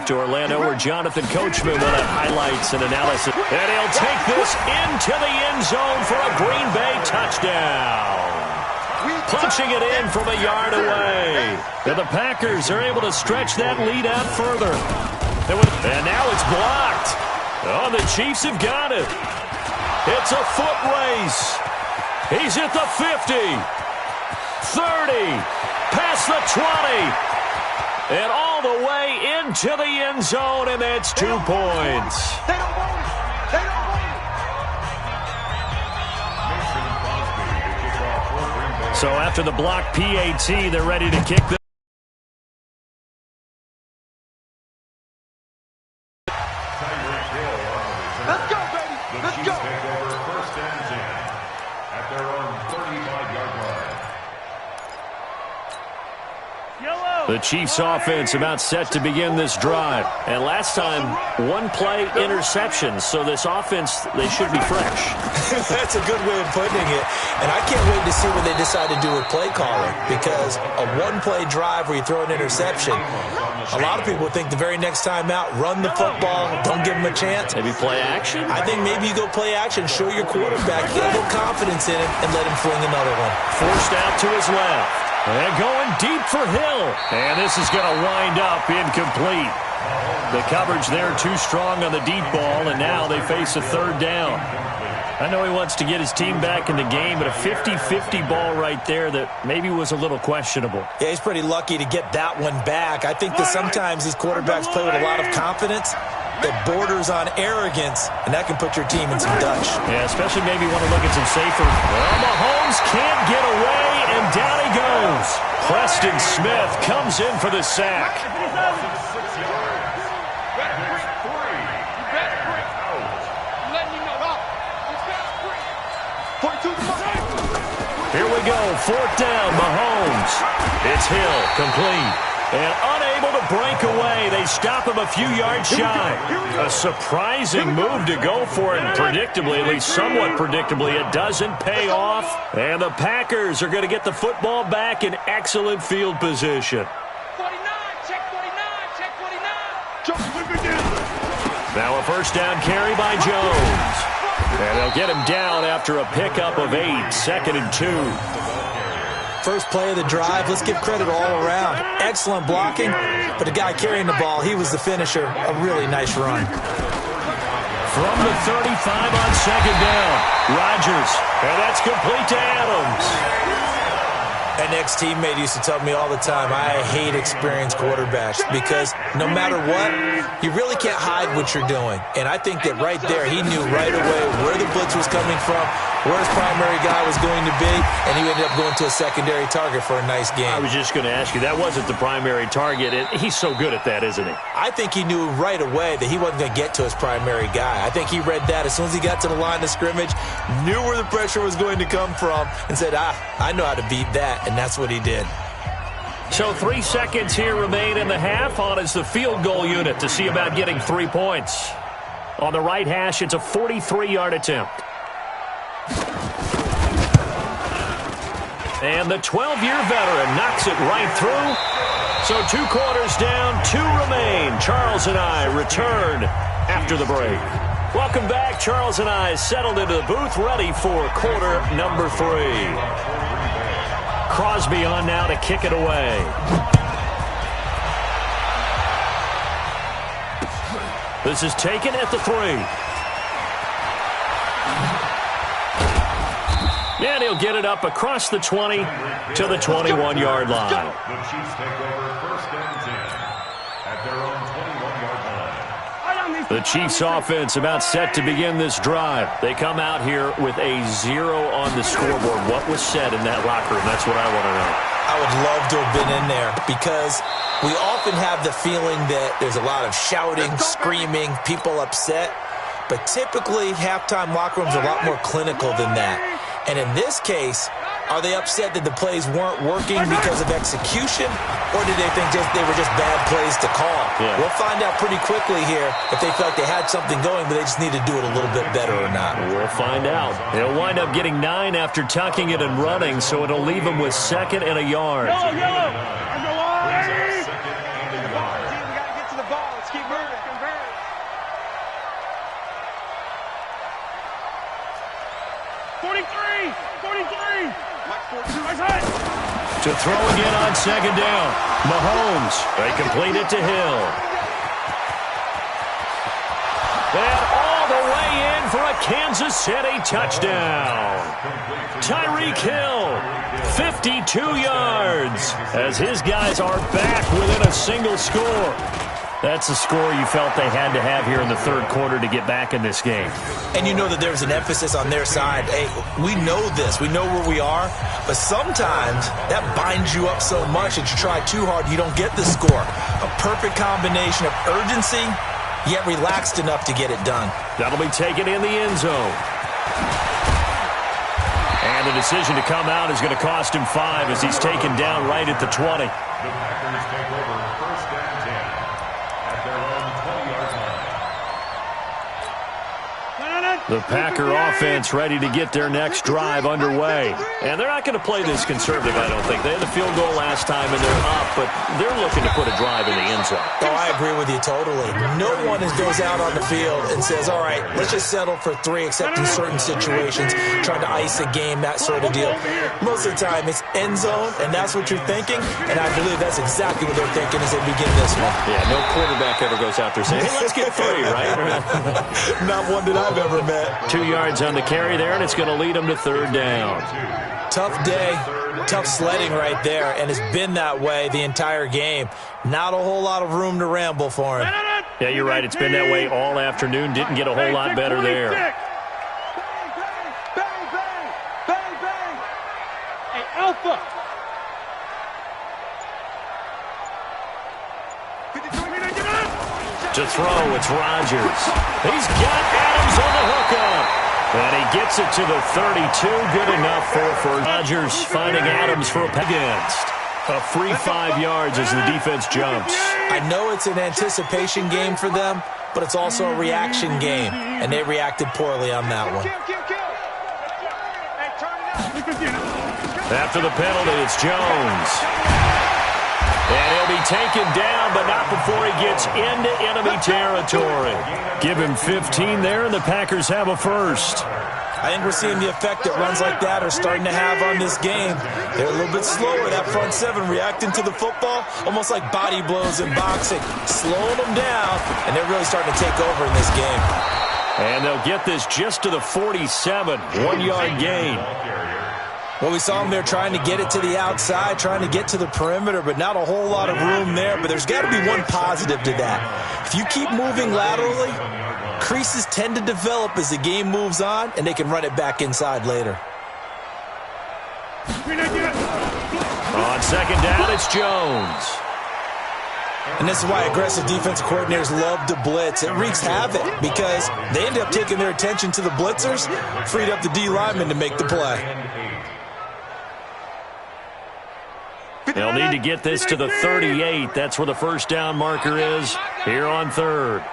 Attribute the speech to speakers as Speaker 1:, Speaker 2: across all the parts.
Speaker 1: off to Orlando, where Jonathan Coachman will have highlights and analysis. And he'll take this into the end zone for a Green Bay touchdown. Punching it in from a yard away. And the Packers are able to stretch that lead out further. And now it's blocked. Oh, the Chiefs have got it. It's a foot race. He's at the 50. 30. Past the 20. And all the way into the end zone, and that's 2 points.
Speaker 2: They don't want it. They don't want it.
Speaker 1: So after the block PAT, they're ready to kick the...
Speaker 2: Let's go, baby. Let's go.
Speaker 3: Take over first and 10 at their own 35-yard line.
Speaker 1: The Chiefs offense about set to begin this drive. And last time, one-play interception. So this offense, they should be fresh.
Speaker 4: That's a good way of putting it. And I can't wait to see what they decide to do with play calling. Because a one-play drive where you throw an interception, a lot of people think the very next time out, run the football, don't give them a chance.
Speaker 1: Maybe play action?
Speaker 4: I think maybe you go play action, show your quarterback, get a little confidence in him, and let him fling another one.
Speaker 1: Forced out to his left. And going deep for Hill. And this is going to wind up incomplete. The coverage there too strong on the deep ball, and now they face a third down. I know he wants to get his team back in the game, but a 50-50 ball right there that maybe was a little questionable.
Speaker 4: Yeah, he's pretty lucky to get that one back. I think that sometimes these quarterbacks play with a lot of confidence that borders on arrogance, and that can put your team in some Dutch.
Speaker 1: Yeah, especially maybe want to look at some safer. Well, Mahomes can't get away, and down he goes. Preston Smith comes in for the sack. Here we go, fourth down, Mahomes. It's Hill, complete. And unable to break away. They stop him a few yards shy. A surprising move to go for it. And predictably, at least somewhat predictably, it doesn't pay off. And the Packers are going to get the football back in excellent field position.
Speaker 2: 49, check 49, check 49.
Speaker 1: Now a first down carry by Jones. And they'll get him down after a pickup of 8, 2nd and 2.
Speaker 4: First play of the drive, let's give credit all around. Excellent blocking, but the guy carrying the ball, he was the finisher. A really nice run.
Speaker 1: From the 35 on second down, Rodgers. And that's complete to Adams.
Speaker 4: An ex-teammate used to tell me all the time, I hate experienced quarterbacks because no matter what, you really can't hide what you're doing. And I think that right there, he knew right away where the blitz was coming from, where his primary guy was going to be, and he ended up going to a secondary target for a nice game.
Speaker 1: I was just going to ask you, that wasn't the primary target. He's so good at that, isn't he?
Speaker 4: I think he knew right away that he wasn't going to get to his primary guy. I think he read that as soon as he got to the line of scrimmage, knew where the pressure was going to come from, and said, I know how to beat that. And that's what he did.
Speaker 1: So 3 seconds here remain in the half. On is the field goal unit to see about getting 3 points. On the right hash, it's a 43-yard attempt. And the 12-year veteran knocks it right through. So 2 quarters down, 2 remain. Charles and I return after the break. Welcome back. Charles and I settled into the booth, ready for quarter number 3. Crosby on now to kick it away. This is taken at the 3. And he'll get it up across the 20 to the 21-yard line.
Speaker 3: The Chiefs take over first and 10 at their own 21-yard line.
Speaker 1: The Chiefs offense about set to begin this drive. They come out here with a 0 on the scoreboard. What was said in that locker room? That's what I want to know.
Speaker 4: I would love to have been in there because we often have the feeling that there's a lot of shouting, screaming, people upset. But typically, halftime locker rooms are a lot more clinical than that. And in this case, are they upset that the plays weren't working because of execution, or did they think they were just bad plays to call?
Speaker 1: Yeah.
Speaker 4: We'll find out pretty quickly here if they felt like they had something going, but they just need to do it a little bit better or not.
Speaker 1: We'll find out. They'll wind up getting 9 after tucking it and running, so it'll leave them with 2nd and a yard.
Speaker 2: Yellow. We got to get to the ball. Let's keep
Speaker 1: To throw again on second down. Mahomes. They complete it to Hill. And all the way in for a Kansas City touchdown. Tyreek Hill, 52 yards, as his guys are back within a single score. That's a score you felt they had to have here in the third quarter to get back in this game.
Speaker 4: And you know that there's an emphasis on their side. Hey, we know this. We know where we are. But sometimes that binds you up so much that you try too hard, you don't get the score. A perfect combination of urgency, yet relaxed enough to get it done.
Speaker 1: That'll be taken in the end zone. And the decision to come out is going to cost him 5 as he's taken down right at the 20.
Speaker 3: The Packers take over first and 10 at their own 20-yard line.
Speaker 1: The Packer offense ready to get their next drive underway. And they're not going to play this conservative, I don't think. They had the field goal last time, and they're up, but they're looking to put a drive in the end zone.
Speaker 4: Oh, I agree with you totally. No one goes out on the field and says, all right, let's just settle for 3, except in certain situations, trying to ice a game, that sort of deal. Most of the time, it's end zone, and that's what you're thinking, and I believe that's exactly what they're thinking as they begin this one.
Speaker 1: Yeah, no quarterback ever goes out there saying, hey, let's get 3, right?
Speaker 4: Not one that I've ever met.
Speaker 1: 2 yards on the carry there, and it's going to lead them to third down.
Speaker 4: Tough day, tough sledding right there, and it's been that way the entire game. Not a whole lot of room to ramble for him.
Speaker 1: Yeah, you're right. It's been that way all afternoon. Didn't get a whole lot better there.
Speaker 2: Bang, bang, bang, bang. Hey, Alpha.
Speaker 1: To throw, it's Rodgers. He's got Adams on the hookup. And he gets it to the 32. Good enough for Rodgers, finding Adams for a pick against. A free 5 yards as the defense jumps.
Speaker 4: I know it's an anticipation game for them, but it's also a reaction game, and they reacted poorly on that one.
Speaker 1: After the penalty, it's Jones. And he'll be taken down, but not before he gets into enemy territory. Give him 15 there, and the Packers have a first.
Speaker 4: I think we're seeing the effect that runs like that are starting to have on this game. They're a little bit slower, that front 7, reacting to the football, almost like body blows in boxing, slowing them down, and they're really starting to take over in this game.
Speaker 1: And they'll get this just to the 47, 1-yard gain.
Speaker 4: Well, we saw them there trying to get it to the outside, trying to get to the perimeter, but not a whole lot of room there. But there's got to be one positive to that. If you keep moving laterally, creases tend to develop as the game moves on, and they can run it back inside later.
Speaker 1: On second down, it's Jones.
Speaker 4: And this is why aggressive defensive coordinators love to blitz. It wreaks havoc because they end up taking their attention to the blitzers, freed up the D lineman to make the play.
Speaker 1: They'll need to get this to the 38. That's where the first down marker is here on third.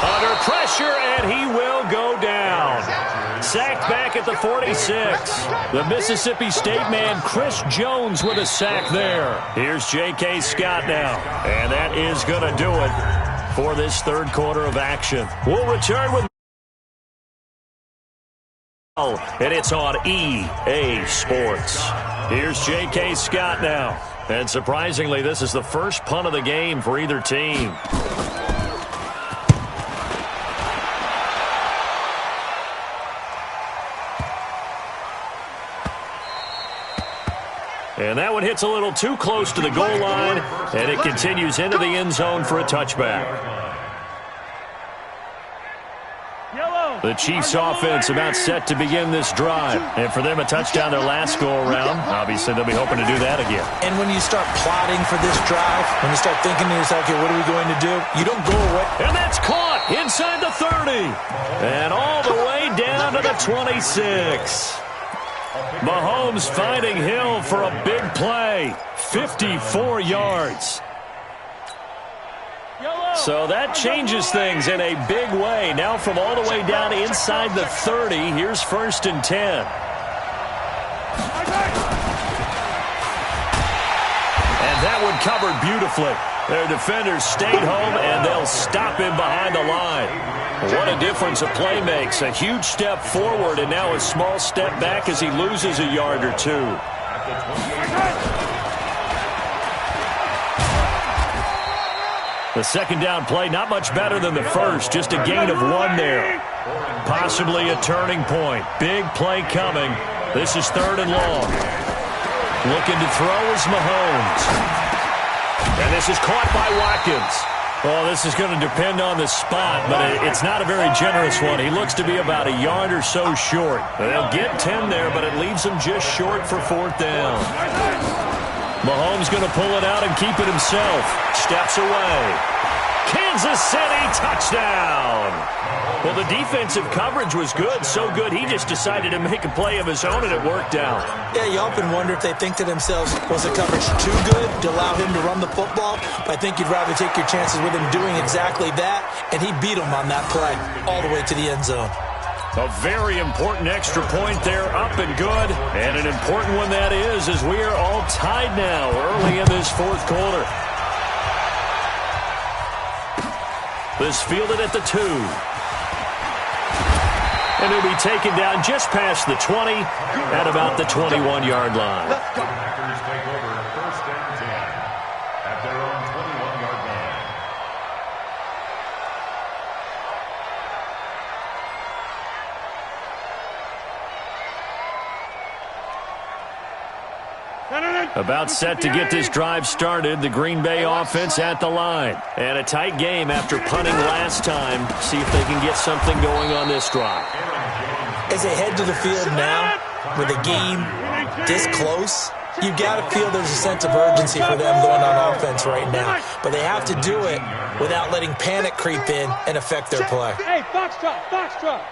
Speaker 1: Under pressure, and he will go down. Sacked back at the 46. The Mississippi State man, Chris Jones, with a sack there. Here's J.K. Scott now, and that is going to do it for this third quarter of action. We'll return with and it's on EA Sports. Here's J.K. Scott now. And surprisingly, this is the first punt of the game for either team. And that one hits a little too close to the goal line, and it continues into the end zone for a touchback. The Chiefs offense about set to begin this drive. And for them, a touchdown their last go-around. Obviously, they'll be hoping to do that again.
Speaker 4: And when you start plotting for this drive, when you start thinking to yourself, okay, what are we going to do? You don't go away.
Speaker 1: And that's caught inside the 30. And all the way down to the 26. Mahomes finding Hill for a big play. 54 yards. So that changes things in a big way. Now from all the way down inside the 30, here's first and 10. And that one covered beautifully. Their defenders stayed home, and they'll stop him behind the line. What a difference a play makes. A huge step forward and now a small step back as he loses a yard or two. The second down play, not much better than the first. Just a gain of 1 there. Possibly a turning point. Big play coming. This is 3rd and long. Looking to throw is Mahomes. And this is caught by Watkins. Well, this is going to depend on the spot, but it's not a very generous one. He looks to be about a yard or so short. They'll get 10 there, but it leaves him just short for 4th down. Mahomes going to pull it out and keep it himself. Steps away. Kansas City touchdown. Well, the defensive coverage was good, so good he just decided to make a play of his own, and it worked out.
Speaker 4: Yeah, you often wonder if they think to themselves, was the coverage too good to allow him to run the football? But I think you'd rather take your chances with him doing exactly that, and he beat him on that play all the way to the end zone.
Speaker 1: A very important extra point there, up and good. And an important one that is, as we are all tied now early in this 4th quarter. This fielded at the 2. And he'll be taken down just past the 20 at about the 21-yard line.
Speaker 3: Packers take over 1st and 10 at their own 21-yard line.
Speaker 1: About set to get this drive started. The Green Bay offense at the line. And a tight game after punting last time. See if they can get something going on this drive.
Speaker 4: As they head to the field now, with the game this close, you've got to feel there's a sense of urgency for them going on offense right now. But they have to do it without letting panic creep in and affect their play.
Speaker 2: Hey, box drop, box drop.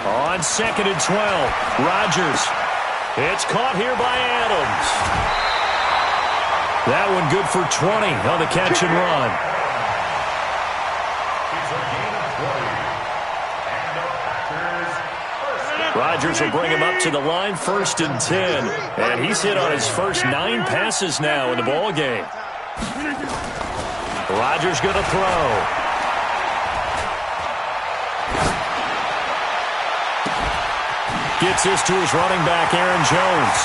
Speaker 1: On 2nd and 12, Rodgers. It's caught here by Adams. That one good for 20 on the catch and run. Rodgers will bring him up to the line, 1st and 10. And he's hit on his first 9 passes now in the ball game. Rodgers going to throw. Gets this to his running back, Aaron Jones.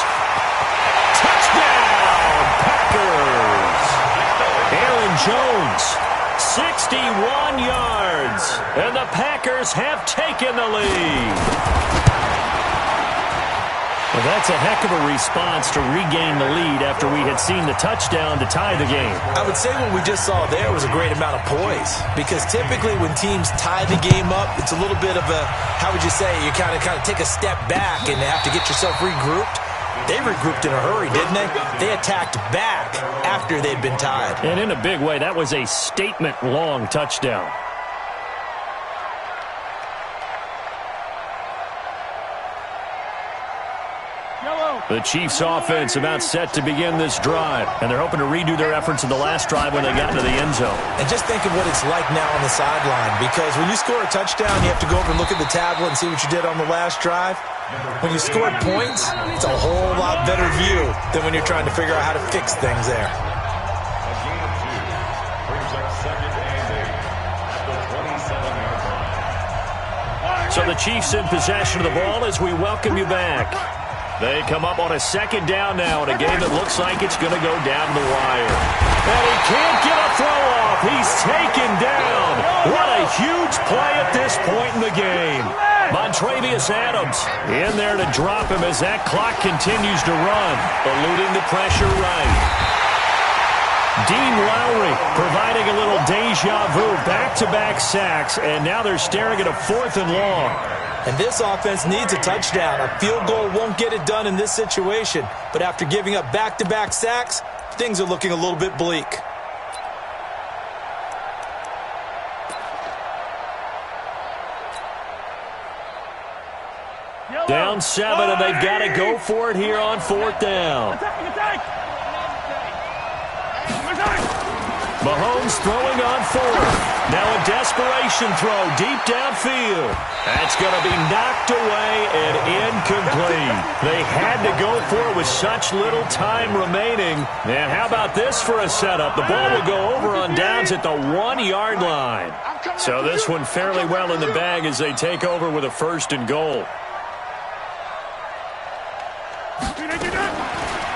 Speaker 1: Touchdown, Packers! Aaron Jones, 61 yards. And the Packers have taken the lead. Well, that's a heck of a response to regain the lead after we had seen the touchdown to tie the game.
Speaker 4: I would say what we just saw there was a great amount of poise, because typically when teams tie the game up, it's a little bit of a, how would you say, you kind of take a step back and have to get yourself regrouped. They regrouped in a hurry, didn't they? They attacked back after they'd been tied.
Speaker 1: And in a big way, that was a statement-long touchdown. The Chiefs offense about set to begin this drive, and they're hoping to redo their efforts in the last drive when they got into the end zone.
Speaker 4: And just think of what it's like now on the sideline, because when you score a touchdown, you have to go over and look at the tablet and see what you did on the last drive. When you scored points, it's a whole lot better view than when you're trying to figure out how to fix things there.
Speaker 3: A gain of 2 brings up 2nd and 8 at the 27-yard line.
Speaker 1: So the Chiefs in possession of the ball as we welcome you back. They come up on a 2nd down now in a game that looks like it's going to go down the wire. And he can't get a throw off. He's taken down. What a huge play at this point in the game. Montravius Adams in there to drop him as that clock continues to run, eluding the pressure right. Dean Lowry providing a little deja vu, back-to-back sacks, and now they're staring at a 4th and long.
Speaker 4: And this offense needs a touchdown. A field goal won't get it done in this situation. But after giving up back-to-back sacks, things are looking a little bit bleak.
Speaker 1: Down 7, and they've got to go for it here on 4th down. Mahomes throwing on 4th. Now a desperation throw deep downfield. That's going to be knocked away and incomplete. They had to go for it with such little time remaining. And how about this for a setup? The ball will go over on downs at the 1-yard line. So this one fairly well in the bag as they take over with a 1st and goal.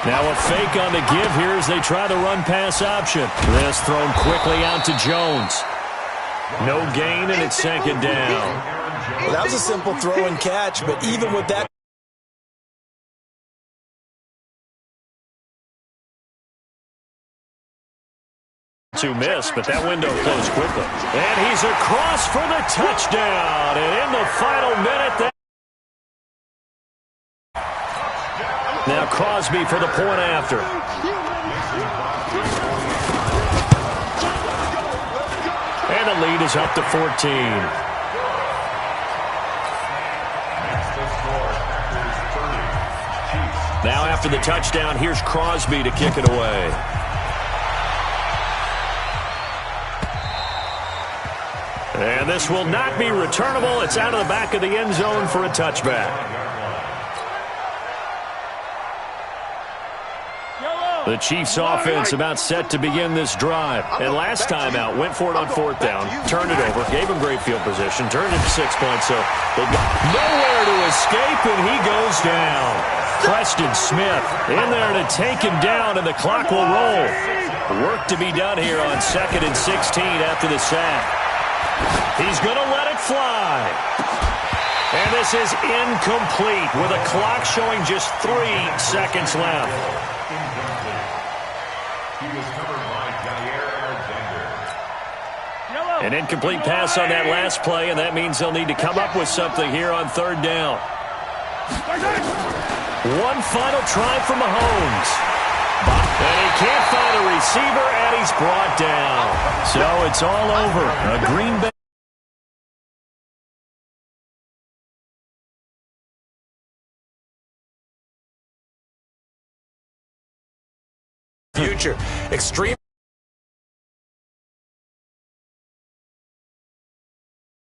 Speaker 1: Now a fake on the give here as they try the run-pass option. This thrown quickly out to Jones. No gain, and it's 2nd down.
Speaker 4: Well, that was a simple throw and catch, but even with that,
Speaker 1: to miss, but that window closed quickly. And he's across for the touchdown. And in the final minute, now Crosby for the point after. And the lead is up to 14. Now after the touchdown, here's Crosby to kick it away. And this will not be returnable. It's out of the back of the end zone for a touchback. The Chiefs offense about set to begin this drive. And last time out, went for it on 4th down, turned it over, gave him great field position, turned it to 6 points. So they've got nowhere to escape, and he goes down. Preston Smith in there to take him down, and the clock will roll. Work to be done here on 2nd and 16 after the sack. He's going to let it fly. And this is incomplete with a clock showing just 3 seconds left. An incomplete pass on that last play, and that means they'll need to come up with something here on 3rd down. One final try from Mahomes. And he can't find a receiver, and he's brought down. So it's all over. A Green Bay
Speaker 4: future. Extreme.